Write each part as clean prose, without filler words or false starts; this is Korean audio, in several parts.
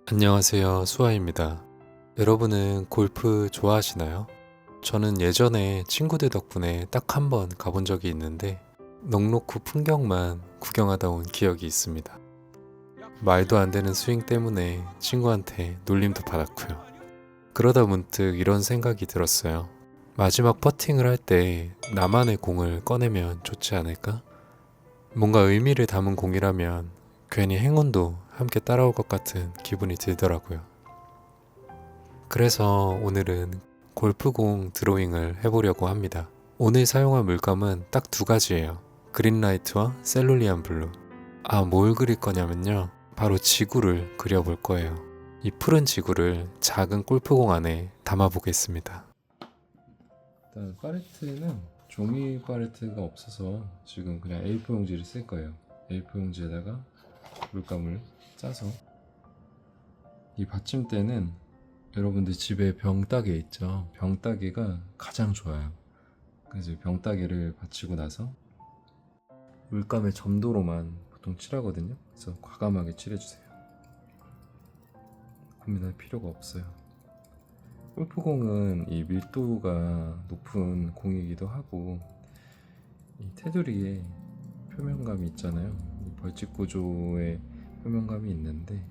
안녕하세요. 수아입니다. 여러분은 골프 좋아하시나요? 저는 예전에 친구들 덕분에 딱 한 번 가본 적이 있는데 넉넉히 풍경만 구경하다 온 기억이 있습니다. 말도 안 되는 스윙 때문에 친구한테 놀림도 받았고요. 그러다 문득 이런 생각이 들었어요. 마지막 퍼팅을 할 때 나만의 공을 꺼내면 좋지 않을까? 뭔가 의미를 담은 공이라면 괜히 행운도 함께 따라올 것 같은 기분이 들더라고요. 그래서 오늘은 골프공 드로잉을 해보려고 합니다. 오늘 사용할 물감은 딱 두 가지예요. 그린라이트와 셀룰리안 블루. 뭘 그릴 거냐면요. 바로 지구를 그려볼 거예요. 이 푸른 지구를 작은 골프공 안에 담아보겠습니다. 일단 팔레트는 종이 팔레트가 없어서 지금 그냥 A4 용지를 쓸 거예요. A4 용지에다가 물감을 짜서, 이 받침대는 여러분들 집에 병따개 있죠? 병따개가 가장 좋아요. 그래서 병따개를 받치고 나서 물감의 점도로만 보통 칠하거든요. 그래서 과감하게 칠해주세요. 고민할 필요가 없어요. 골프공은 이 밀도가 높은 공이기도 하고, 이 테두리에 표면감이 있잖아요. 이 벌집 구조의 표면감이 있는데,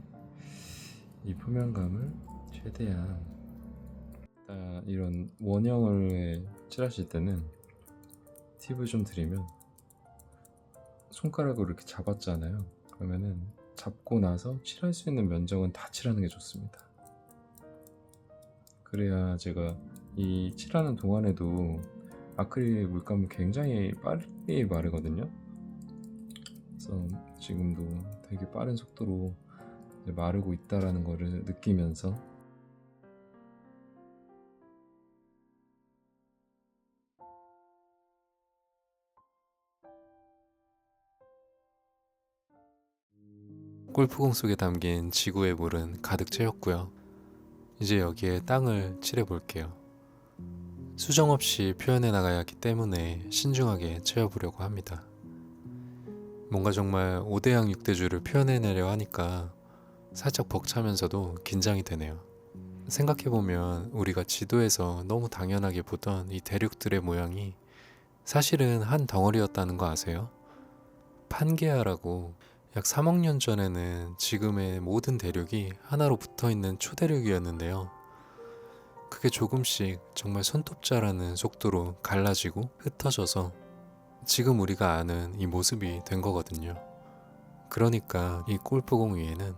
이 표면감을 최대한, 이런 원형을 칠하실 때는 팁을 좀 드리면, 손가락으로 이렇게 잡았잖아요. 그러면은 잡고 나서 칠할 수 있는 면적은 다 칠하는 게 좋습니다. 그래야 제가 이 칠하는 동안에도 아크릴 물감은 굉장히 빨리 마르거든요. 그래서 지금도 되게 빠른 속도로 마르고 있다라는 거를 느끼면서 골프공 속에 담긴 지구의 물은 가득 채웠고요. 이제 여기에 땅을 칠해 볼게요. 수정 없이 표현해 나가야 하기 때문에 신중하게 채워보려고 합니다. 뭔가 정말 5대양 6대주를 표현해내려 하니까 살짝 벅차면서도 긴장이 되네요. 생각해보면 우리가 지도에서 너무 당연하게 보던 이 대륙들의 모양이 사실은 한 덩어리였다는 거 아세요? 판게아라고, 약 3억 년 전에는 지금의 모든 대륙이 하나로 붙어있는 초대륙이었는데요. 그게 조금씩 정말 손톱자라는 속도로 갈라지고 흩어져서 지금 우리가 아는 이 모습이 된 거거든요. 그러니까 이 골프공 위에는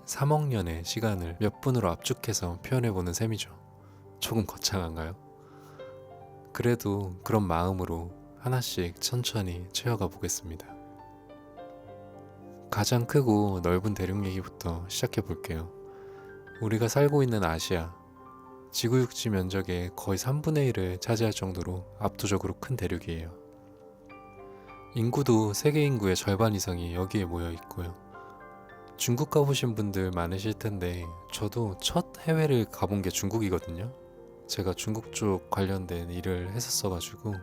3억 년의 시간을 몇 분으로 압축해서 표현해보는 셈이죠. 조금 거창한가요? 그래도 그런 마음으로 하나씩 천천히 채워가 보겠습니다. 가장 크고 넓은 대륙 얘기부터 시작해 볼게요. 우리가 살고 있는 아시아, 지구 육지 면적의 거의 3분의 1을 차지할 정도로 압도적으로 큰 대륙이에요. 인구도 세계 인구의 절반 이상이 여기에 모여 있고요. 중국 가보신 분들 많으실 텐데 저도 첫 해외를 가본 게 중국이거든요. 제가 중국 쪽 관련된 일을 했었어가지고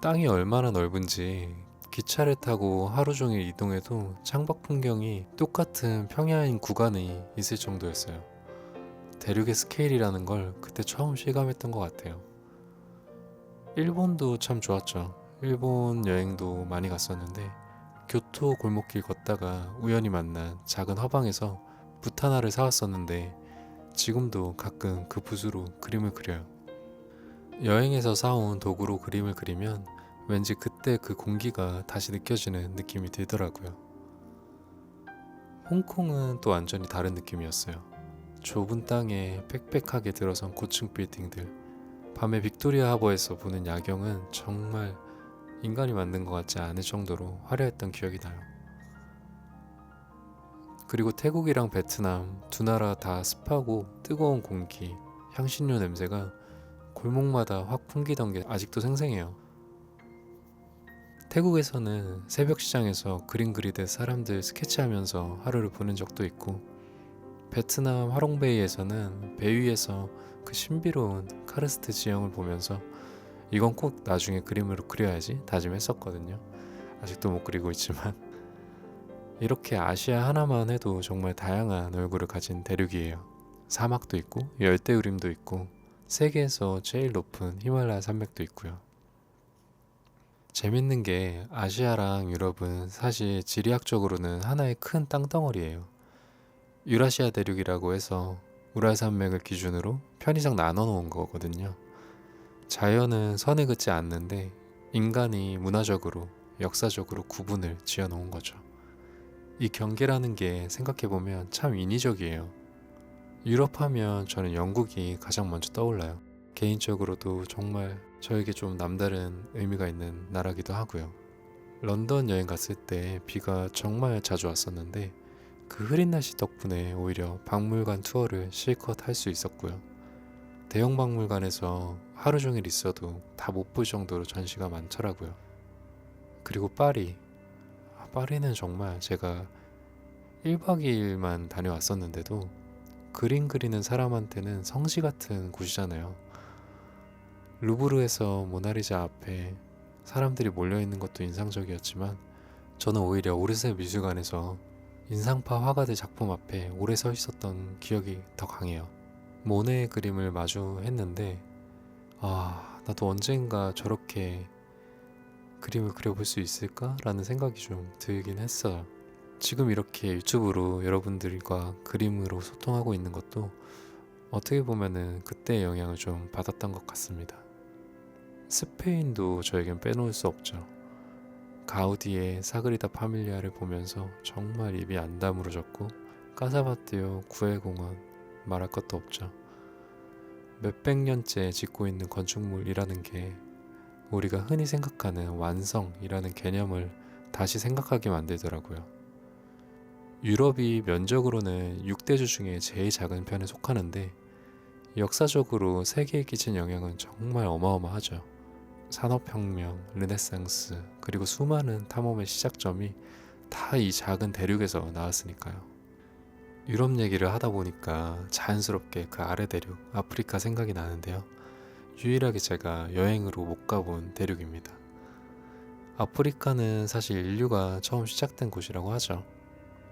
땅이 얼마나 넓은지 기차를 타고 하루 종일 이동해도 창밖 풍경이 똑같은 평야인 구간이 있을 정도였어요. 대륙의 스케일이라는 걸 그때 처음 실감했던 것 같아요. 일본도 참 좋았죠. 일본 여행도 많이 갔었는데 교토 골목길 걷다가 우연히 만난 작은 화방에서 붓 하나를 사왔었는데 지금도 가끔 그 붓으로 그림을 그려요. 여행에서 사온 도구로 그림을 그리면 왠지 그때 그 공기가 다시 느껴지는 느낌이 들더라고요. 홍콩은 또 완전히 다른 느낌이었어요. 좁은 땅에 빽빽하게 들어선 고층 빌딩들, 밤에 빅토리아 하버에서 보는 야경은 정말 인간이 만든 것 같지 않을 정도로 화려했던 기억이 나요. 그리고 태국이랑 베트남 두 나라 다 습하고 뜨거운 공기, 향신료 냄새가 골목마다 확 풍기던 게 아직도 생생해요. 태국에서는 새벽 시장에서 그림 그리듯 사람들 스케치하면서 하루를 보낸 적도 있고, 베트남 하롱베이에서는 배 위에서 그 신비로운 카르스트 지형을 보면서 이건 꼭 나중에 그림으로 그려야지 다짐했었거든요. 아직도 못 그리고 있지만 이렇게 아시아 하나만 해도 정말 다양한 얼굴을 가진 대륙이에요. 사막도 있고 열대우림도 있고 세계에서 제일 높은 히말라야 산맥도 있고요. 재밌는 게 아시아랑 유럽은 사실 지리학적으로는 하나의 큰 땅덩어리예요. 유라시아 대륙이라고 해서 우랄산맥을 기준으로 편의상 나눠 놓은 거거든요. 자연은 선을 긋지 않는데 인간이 문화적으로, 역사적으로 구분을 지어 놓은 거죠. 이 경계라는 게 생각해보면 참 인위적이에요. 유럽 하면 저는 영국이 가장 먼저 떠올라요. 개인적으로도 정말 저에게 좀 남다른 의미가 있는 나라기도 하고요. 런던 여행 갔을 때 비가 정말 자주 왔었는데 그 흐린 날씨 덕분에 오히려 박물관 투어를 실컷 할 수 있었고요. 대형 박물관에서 하루 종일 있어도 다 못 볼 정도로 전시가 많더라고요. 그리고 파리는 정말 제가 1박 2일만 다녀왔었는데도 그림 그리는 사람한테는 성지 같은 곳이잖아요. 루브르에서 모나리자 앞에 사람들이 몰려있는 것도 인상적이었지만 저는 오히려 오르세 미술관에서 인상파 화가들 작품 앞에 오래 서 있었던 기억이 더 강해요. 모네의 그림을 마주했는데 나도 언젠가 저렇게 그림을 그려볼 수 있을까? 라는 생각이 좀 들긴 했어요. 지금 이렇게 유튜브로 여러분들과 그림으로 소통하고 있는 것도 어떻게 보면은 그때의 영향을 좀 받았던 것 같습니다. 스페인도 저에겐 빼놓을 수 없죠. 가우디의 사그리다 파밀리아를 보면서 정말 입이 안 다물어졌고 까사바띠오 구엘공원 말할 것도 없죠. 몇백 년째 짓고 있는 건축물이라는 게 우리가 흔히 생각하는 완성이라는 개념을 다시 생각하게 만들더라고요. 유럽이 면적으로는 6대주 중에 제일 작은 편에 속하는데 역사적으로 세계에 끼친 영향은 정말 어마어마하죠. 산업혁명, 르네상스, 그리고 수많은 탐험의 시작점이 다 이 작은 대륙에서 나왔으니까요. 유럽 얘기를 하다 보니까 자연스럽게 그 아래 대륙, 아프리카 생각이 나는데요. 유일하게 제가 여행으로 못 가본 대륙입니다. 아프리카는 사실 인류가 처음 시작된 곳이라고 하죠.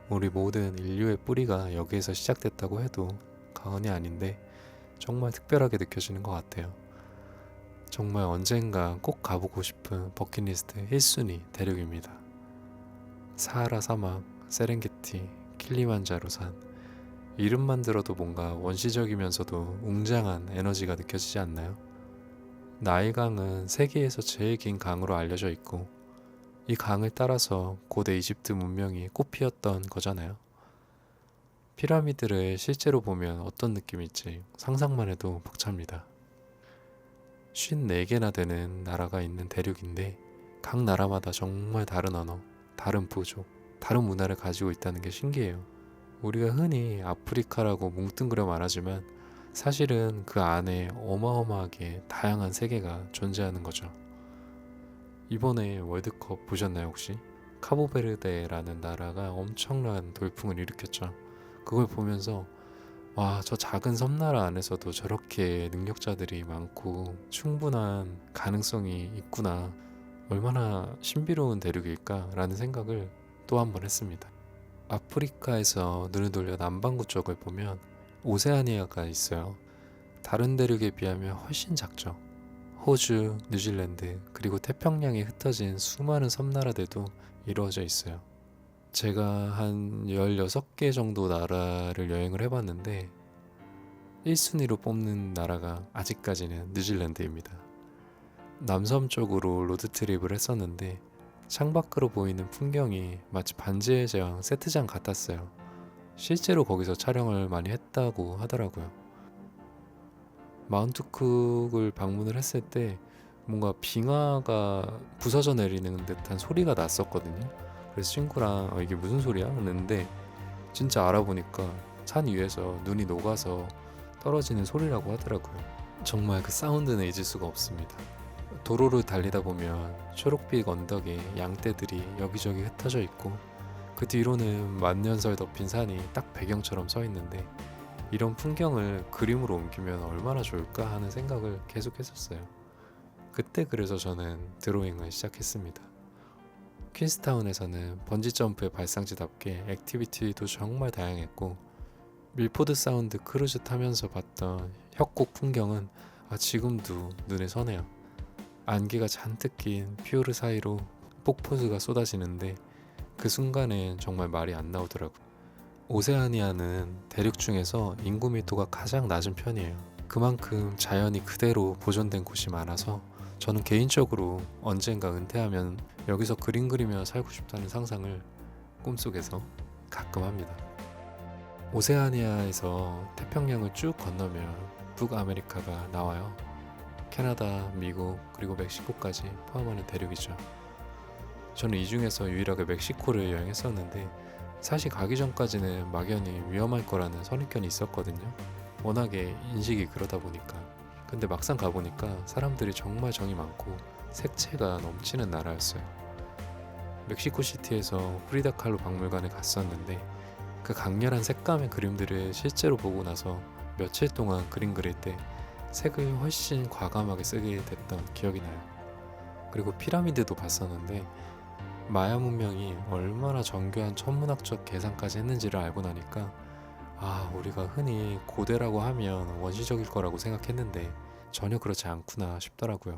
우리 모든 인류의 뿌리가 여기에서 시작됐다고 해도 과언이 아닌데 정말 특별하게 느껴지는 것 같아요. 정말 언젠가 꼭 가보고 싶은 버킷리스트 1순위 대륙입니다. 사하라 사막, 세렝게티, 킬리만자로산, 이름만 들어도 뭔가 원시적이면서도 웅장한 에너지가 느껴지지 않나요? 나일강은 세계에서 제일 긴 강으로 알려져 있고 이 강을 따라서 고대 이집트 문명이 꽃피었던 거잖아요. 피라미드를 실제로 보면 어떤 느낌일지 상상만 해도 벅찹니다. 54개나 되는 나라가 있는 대륙인데 각 나라마다 정말 다른 언어, 다른 부족, 다른 문화를 가지고 있다는 게 신기해요. 우리가 흔히 아프리카라고 뭉뚱그려 말하지만 사실은 그 안에 어마어마하게 다양한 세계가 존재하는 거죠. 이번에 월드컵 보셨나요 혹시? 카보베르데라는 나라가 엄청난 돌풍을 일으켰죠. 그걸 보면서 와, 저 작은 섬나라 안에서도 저렇게 능력자들이 많고 충분한 가능성이 있구나. 얼마나 신비로운 대륙일까 라는 생각을 또 한 번 했습니다. 아프리카에서 눈을 돌려 남반구 쪽을 보면 오세아니아가 있어요. 다른 대륙에 비하면 훨씬 작죠. 호주, 뉴질랜드, 그리고 태평양에 흩어진 수많은 섬나라들도 이루어져 있어요. 제가 한 16개 정도 나라를 여행을 해봤는데 1순위로 뽑는 나라가 아직까지는 뉴질랜드입니다. 남섬 쪽으로 로드트립을 했었는데 창밖으로 보이는 풍경이 마치 반지의 제왕 세트장 같았어요. 실제로 거기서 촬영을 많이 했다고 하더라고요. 마운트쿡을 방문을 했을 때 뭔가 빙하가 부서져 내리는 듯한 소리가 났었거든요. 그래서 친구랑 이게 무슨 소리야? 했는데 진짜 알아보니까 산 위에서 눈이 녹아서 떨어지는 소리라고 하더라고요. 정말 그 사운드는 잊을 수가 없습니다. 도로를 달리다 보면 초록빛 언덕에 양떼들이 여기저기 흩어져 있고 그 뒤로는 만년설 덮인 산이 딱 배경처럼 서 있는데 이런 풍경을 그림으로 옮기면 얼마나 좋을까 하는 생각을 계속 했었어요. 그때 그래서 저는 드로잉을 시작했습니다. 퀸스타운에서는 번지점프의 발상지답게 액티비티도 정말 다양했고, 밀포드 사운드 크루즈 타면서 봤던 협곡 풍경은 지금도 눈에 선해요. 안개가 잔뜩 낀 피오르 사이로 폭포수가 쏟아지는데 그 순간엔 정말 말이 안 나오더라고요. 오세아니아는 대륙 중에서 인구 밀도가 가장 낮은 편이에요. 그만큼 자연이 그대로 보존된 곳이 많아서 저는 개인적으로 언젠가 은퇴하면 여기서 그림 그리며 살고 싶다는 상상을 꿈속에서 가끔 합니다. 오세아니아에서 태평양을 쭉 건너면 북아메리카가 나와요. 캐나다, 미국, 그리고 멕시코까지 포함하는 대륙이죠. 저는 이 중에서 유일하게 멕시코를 여행했었는데 사실 가기 전까지는 막연히 위험할 거라는 선입견이 있었거든요. 워낙에 인식이 그러다 보니까. 근데 막상 가보니까 사람들이 정말 정이 많고 색채가 넘치는 나라였어요. 멕시코 시티에서 프리다 칼로 박물관에 갔었는데 그 강렬한 색감의 그림들을 실제로 보고 나서 며칠 동안 그림 그릴 때 색을 훨씬 과감하게 쓰게 됐던 기억이 나요. 그리고 피라미드도 봤었는데 마야 문명이 얼마나 정교한 천문학적 계산까지 했는지를 알고 나니까 우리가 흔히 고대라고 하면 원시적일 거라고 생각했는데 전혀 그렇지 않구나 싶더라고요.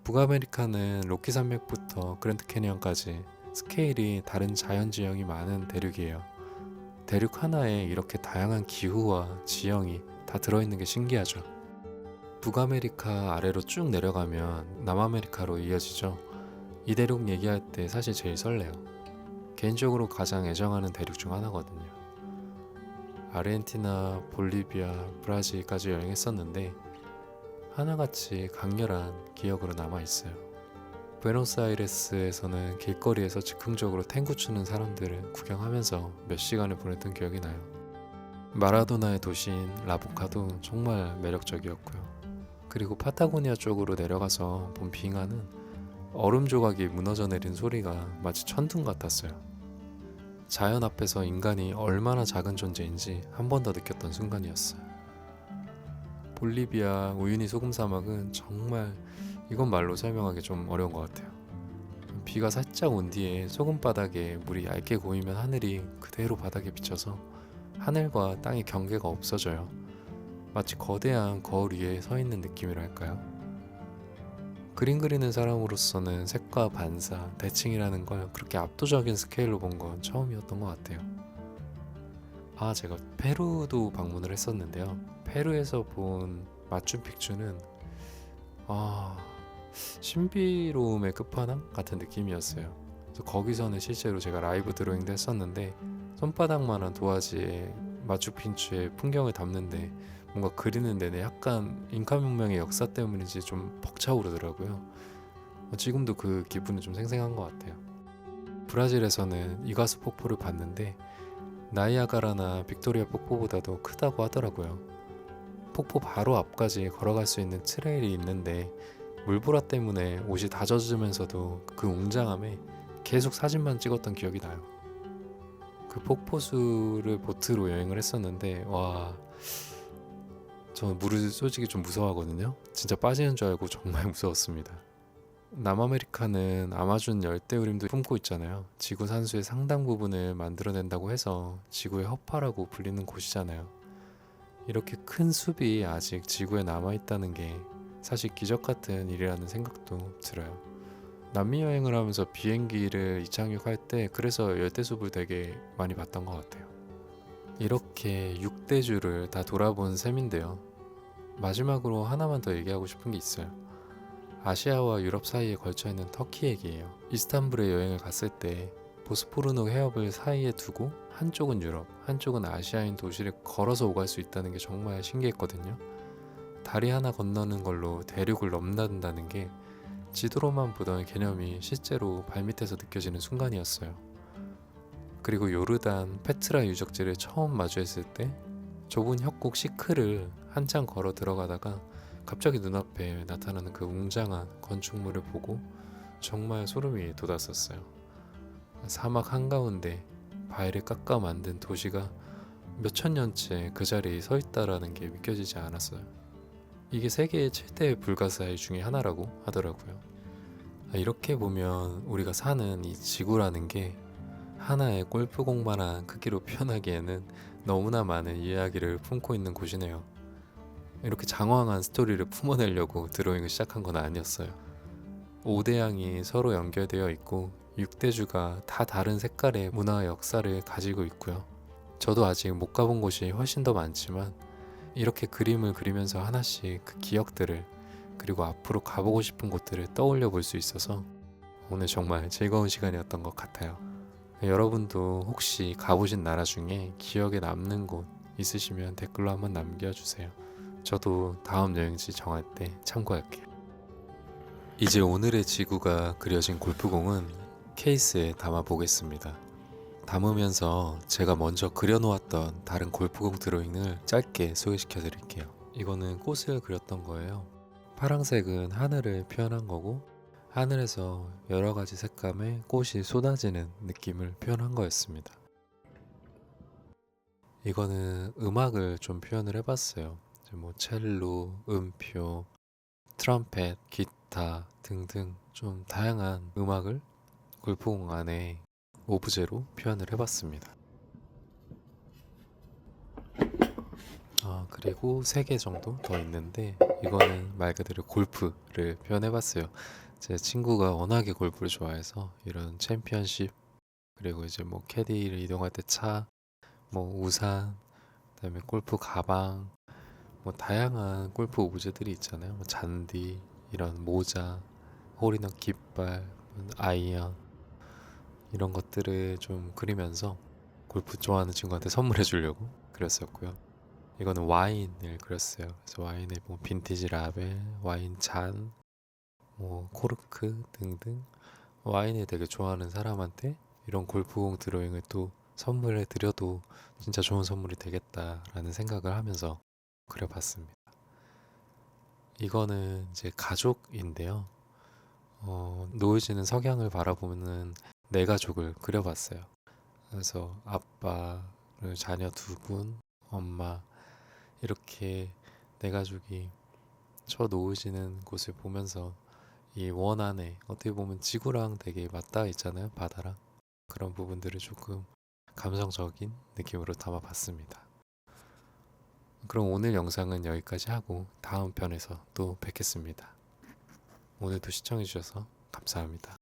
북아메리카는 로키 산맥부터 그랜드 캐니언까지 스케일이 다른 자연지형이 많은 대륙이에요. 대륙 하나에 이렇게 다양한 기후와 지형이 다 들어있는 게 신기하죠. 북아메리카 아래로 쭉 내려가면 남아메리카로 이어지죠. 이 대륙 얘기할 때 사실 제일 설레요. 개인적으로 가장 애정하는 대륙 중 하나거든요. 아르헨티나, 볼리비아, 브라질까지 여행했었는데 하나같이 강렬한 기억으로 남아있어요. 부에노스아이레스에서는 길거리에서 즉흥적으로 탱고 추는 사람들을 구경하면서 몇 시간을 보냈던 기억이 나요. 마라도나의 도시인 라보카도 정말 매력적이었고요. 그리고 파타고니아 쪽으로 내려가서 본 빙하는 얼음 조각이 무너져 내린 소리가 마치 천둥 같았어요. 자연 앞에서 인간이 얼마나 작은 존재인지 한 번 더 느꼈던 순간이었어요. 볼리비아 우유니 소금 사막은 정말 이건 말로 설명하기 좀 어려운 것 같아요. 비가 살짝 온 뒤에 소금 바닥에 물이 얇게 고이면 하늘이 그대로 바닥에 비쳐서 하늘과 땅의 경계가 없어져요. 마치 거대한 거울 위에 서 있는 느낌이랄까요? 그림 그리는 사람으로서는 색과 반사, 대칭이라는 걸 그렇게 압도적인 스케일로 본 건 처음이었던 것 같아요. 제가 페루도 방문을 했었는데요. 페루에서 본 마추픽추는 신비로움의 끝판왕 같은 느낌이었어요. 그래서 거기서는 실제로 제가 라이브 드로잉도 했었는데 손바닥만한 도화지에 마추픽추의 풍경을 담는데 뭔가 그리는 내내 약간 잉카 문명의 역사 때문인지 좀 벅차오르더라고요. 지금도 그 기분이 좀 생생한 것 같아요. 브라질에서는 이과수 폭포를 봤는데 나이아가라나 빅토리아 폭포보다도 크다고 하더라고요. 폭포 바로 앞까지 걸어갈 수 있는 트레일이 있는데 물보라 때문에 옷이 다 젖으면서도 그 웅장함에 계속 사진만 찍었던 기억이 나요. 그 폭포수를 보트로 여행을 했었는데 저는 물을 솔직히 좀 무서워하거든요. 진짜 빠지는 줄 알고 정말 무서웠습니다. 남아메리카는 아마존 열대우림도 품고 있잖아요. 지구 산수의 상당 부분을 만들어낸다고 해서 지구의 허파라고 불리는 곳이잖아요. 이렇게 큰 숲이 아직 지구에 남아있다는 게 사실 기적 같은 일이라는 생각도 들어요. 남미 여행을 하면서 비행기를 이착륙할 때 그래서 열대숲을 되게 많이 봤던 것 같아요. 이렇게 6대주를 다 돌아본 셈인데요. 마지막으로 하나만 더 얘기하고 싶은 게 있어요. 아시아와 유럽 사이에 걸쳐있는 터키 얘기예요. 이스탄불에 여행을 갔을 때 보스포르누 해협을 사이에 두고 한쪽은 유럽, 한쪽은 아시아인 도시를 걸어서 오갈 수 있다는 게 정말 신기했거든요. 다리 하나 건너는 걸로 대륙을 넘나든다는 게 지도로만 보던 개념이 실제로 발밑에서 느껴지는 순간이었어요. 그리고 요르단 페트라 유적지를 처음 마주했을 때 좁은 협곡 시크를 한참 걸어 들어가다가 갑자기 눈앞에 나타나는 그 웅장한 건축물을 보고 정말 소름이 돋았었어요. 사막 한가운데 바위를 깎아 만든 도시가 몇천 년째 그 자리에 서 있다라는 게 믿겨지지 않았어요. 이게 세계의 7대 불가사의 중에 하나라고 하더라고요. 이렇게 보면 우리가 사는 이 지구라는 게 하나의 골프공만한 크기로 표현하기에는 너무나 많은 이야기를 품고 있는 곳이네요. 이렇게 장황한 스토리를 품어내려고 드로잉을 시작한 건 아니었어요. 5대양이 서로 연결되어 있고 6대주가 다 다른 색깔의 문화와 역사를 가지고 있고요. 저도 아직 못 가본 곳이 훨씬 더 많지만 이렇게 그림을 그리면서 하나씩 그 기억들을 그리고 앞으로 가보고 싶은 곳들을 떠올려 볼 수 있어서 오늘 정말 즐거운 시간이었던 것 같아요. 여러분도 혹시 가보신 나라 중에 기억에 남는 곳 있으시면 댓글로 한번 남겨주세요. 저도 다음 여행지 정할 때 참고할게요. 이제 오늘의 지구가 그려진 골프공은 케이스에 담아 보겠습니다. 담으면서 제가 먼저 그려놓았던 다른 골프공 드로잉을 짧게 소개시켜 드릴게요. 이거는 꽃을 그렸던 거예요. 파란색은 하늘을 표현한 거고 하늘에서 여러 가지 색감의 꽃이 쏟아지는 느낌을 표현한 거였습니다. 이거는 음악을 좀 표현을 해봤어요. 뭐 첼로, 음표, 트럼펫, 기타 등등 좀 다양한 음악을 골프공 안에 오브제로 표현을 해봤습니다. 그리고 3개 정도 더 있는데 이거는 말 그대로 골프를 표현해봤어요. 제 친구가 워낙에 골프를 좋아해서 이런 챔피언십 그리고 이제 뭐 캐디를 이동할 때 차, 뭐 우산, 그다음에 골프 가방, 뭐 다양한 골프 오브제들이 있잖아요. 뭐 잔디, 이런 모자, 홀이나 깃발, 아이언 이런 것들을 좀 그리면서 골프 좋아하는 친구한테 선물해 주려고 그렸었고요. 이거는 와인을 그렸어요. 그래서 와인에 뭐 빈티지 라벨, 와인 잔, 뭐 코르크 등등 와인을 되게 좋아하는 사람한테 이런 골프공 드로잉을 또 선물해 드려도 진짜 좋은 선물이 되겠다라는 생각을 하면서 그려봤습니다. 이거는 이제 가족인데요. 놓여지는 석양을 바라보는 내 가족을 그려봤어요. 그래서 아빠를 자녀 2분, 엄마 이렇게 내 가족이 저 놓여지는 곳을 보면서 이 원 안에 어떻게 보면 지구랑 되게 맞닿아 있잖아요. 바다랑 그런 부분들을 조금 감성적인 느낌으로 담아봤습니다. 그럼 오늘 영상은 여기까지 하고 다음 편에서 또 뵙겠습니다. 오늘도 시청해주셔서 감사합니다.